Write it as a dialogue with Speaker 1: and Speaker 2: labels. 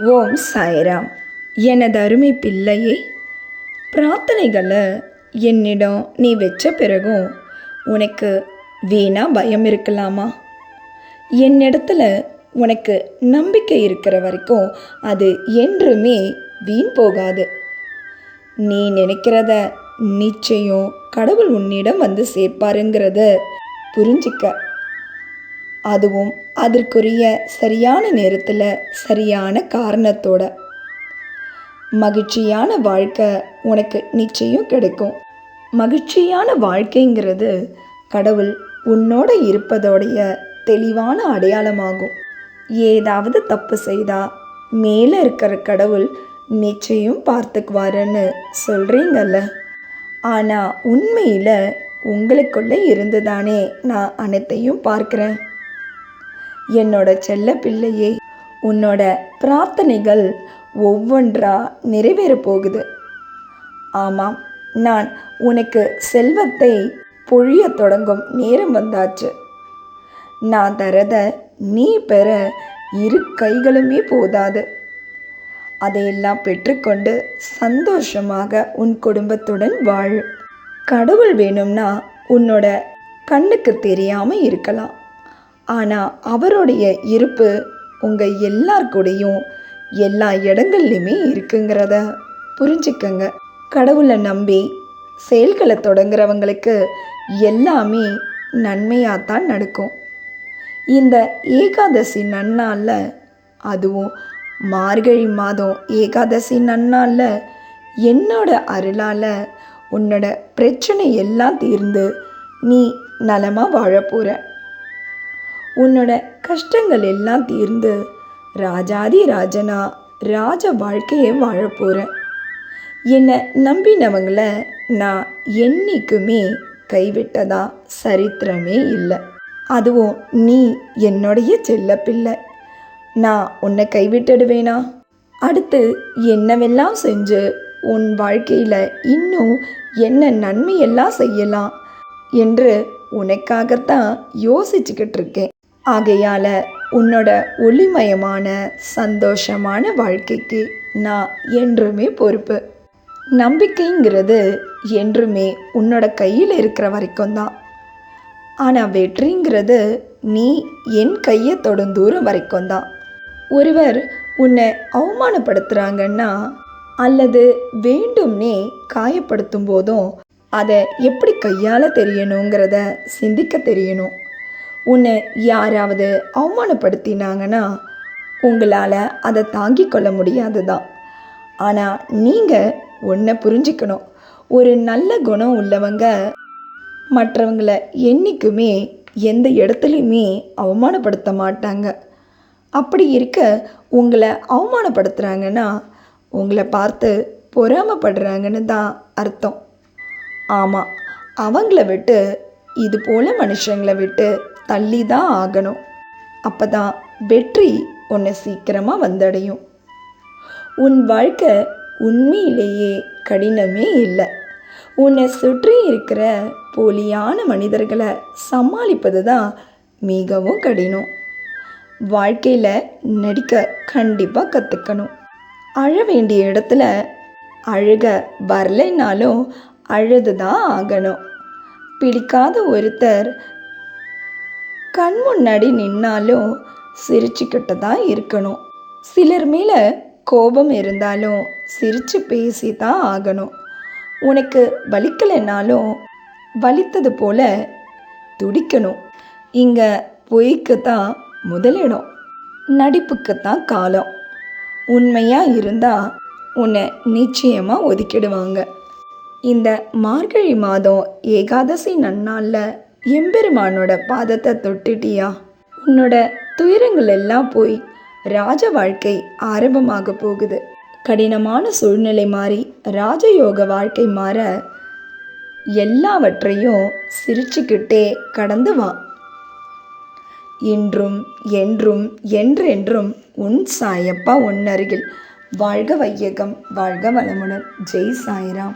Speaker 1: ஓம் சாய்ராம். எனது அருமை பிள்ளையே, பிரார்த்தனைகளை என்னிடம் நீ வச்ச பிறகும் உனக்கு வீணா பயம் இருக்கலாமா? என்னிடத்துல உனக்கு நம்பிக்கை இருக்கிற வரைக்கும் அது என்றுமே வீண் போகாது. நீ நினைக்கிறத நிச்சயம் கடவுள் உன்னிடம் வந்து சேர்ப்பாருங்கிறத புரிஞ்சிக்க. அதுவும் அதற்குரிய சரியான நேரத்தில் சரியான காரணத்தோட. மகிழ்ச்சியான வாழ்க்கை உனக்கு நிச்சயம் கிடைக்கும். மகிழ்ச்சியான வாழ்க்கைங்கிறது கடவுள் உன்னோட இருப்பதோடைய தெளிவான அடையாளமாகும். ஏதாவது தப்பு செய்தா மேலே இருக்கிற கடவுள் நிச்சயம் பார்த்துக்குவாருன்னு சொல்கிறீங்கல்ல. ஆனால் உண்மையில் உங்களுக்குள்ளே இருந்து தானே நான் அனைத்தையும் பார்க்குறேன். என்னோட செல்ல பிள்ளையே, உன்னோட பிரார்த்தனைகள் ஒவ்வொன்றா நிறைவேற போகுது. ஆமாம், நான் உனக்கு செல்வத்தை பொழிய தொடங்கும் நேரம் வந்தாச்சு. நான் தரத நீ பெற இரு கைகளுமே போதாது. அதையெல்லாம் பெற்றுக்கொண்டு சந்தோஷமாக உன் குடும்பத்துடன் வாழு. கடவுள் வேணும்னா உன்னோட கண்ணுக்கு தெரியாமல் இருக்கலாம். ஆனால் அவருடைய இருப்பு உங்கள் எல்லார் கூடயும் எல்லா இடங்கள்லையுமே இருக்குங்கிறத புரிஞ்சுக்கங்க. கடவுளை நம்பி செயல்களை தொடங்குறவங்களுக்கு எல்லாமே நன்மையாகத்தான் நடக்கும். இந்த ஏகாதசி நன்னாளில், அதுவும் மார்கழி மாதம் ஏகாதசி நன்னாளில் என்னோட அருளால் உன்னோட பிரச்சனை எல்லாம் தீர்ந்து நீ நலமாக வாழப்போகிற. உன்னோட கஷ்டங்கள் எல்லாம் தீர்ந்து ராஜாதி ராஜனா ராஜ வாழ்க்கையை வாழப்போகிறேன். என்னை நம்பினவங்களை நான் என்றைக்குமே கைவிட்டதா சரித்திரமே இல்லை. அதுவும் நீ என்னுடைய செல்ல பிள்ளை. நான் உன்னை கைவிட்டுடுவேனா? அடுத்து என்னவெல்லாம் செஞ்சு உன் வாழ்க்கையில் இன்னும் என்ன நன்மையெல்லாம் செய்யலாம் என்று உனக்காகத்தான் யோசிச்சுக்கிட்டு இருக்கேன். ஆகையால் உன்னோட ஒளிமயமான சந்தோஷமான வாழ்க்கைக்கு நான் என்றுமே பொறுப்பு. நம்பிக்கைங்கிறது என்றுமே உன்னோட கையில் இருக்கிற வரைக்கும் தான். ஆனால் வெற்றிங்கிறது நீ என் கையை தொடும் தூரம் வரைக்கும் தான். ஒருவர் உன்னை அவமானப்படுத்துகிறாங்கன்னா அல்லது வேண்டும்னே காயப்படுத்தும் போதும் அதை எப்படி கையாள தெரியணுங்கிறத சிந்திக்க தெரியணும். உன்னை யாராவது அவமானப்படுத்தினாங்கன்னா உங்களால் அதை தாங்கிக் கொள்ள முடியாது தான். ஆனால் நீங்கள் ஒன்றை புரிஞ்சுக்கணும். ஒரு நல்ல குணம் உள்ளவங்க மற்றவங்களை என்றைக்குமே எந்த இடத்துலையுமே அவமானப்படுத்த மாட்டாங்க. அப்படி இருக்க உங்களை அவமானப்படுத்துகிறாங்கன்னா உங்களை பார்த்து பொறாமப்படுறாங்கன்னு தான் அர்த்தம். ஆமாம், அவங்கள விட்டு இது போல் மனுஷங்களை விட்டு தள்ளி தான் ஆகணும். அப்போ தான் வெற்றி உன்னை சீக்கிரமாக வந்தடையும். உன் வாழ்க்கை உண்மையிலேயே கடினமே இல்லை. உன்னை சுற்றி இருக்கிற போலியான மனிதர்களை சமாளிப்பது தான் மிகவும் கடினம். வாழ்க்கையில் நடிக்க கண்டிப்பாக கற்றுக்கணும். அழ வேண்டிய இடத்துல அழுக வரலைன்னாலும் அழுது தான் ஆகணும். பிடிக்காத ஒருத்தர் கண் முன்னாடி நின்னாலும் சிரிச்சுக்கிட்டு தான் இருக்கணும். சிலர் மேலே கோபம் இருந்தாலும் சிரித்து பேசி தான் ஆகணும். உனக்கு வலிக்கலைன்னாலும் வலித்தது போல துடிக்கணும். இங்கே பொய்க்கு தான் முதலிடம், நடிப்புக்கு தான் காலம். உண்மையாக இருந்தால் உன்னை நிச்சயமாக ஒதுக்கிடுவாங்க. இந்த மார்கழி மாதம் ஏகாதசி நன்னாளில் எம்பெருமானோட பாதத்தை தொட்டுட்டியா? உன்னோட துயரங்கள் எல்லாம் போய் ராஜ வாழ்க்கை ஆரம்பமாக போகுது. கடினமான சூழ்நிலை மாறி ராஜயோக வாழ்க்கை மாற எல்லாவற்றையும் சிரிச்சுக்கிட்டே கடந்து வா. இன்றும் என்றும் என்றென்றும் உன் சாயப்பா உன் அருகில். வாழ்க வையகம், வாழ்க வளமுடன். ஜெய் சாய்ராம்.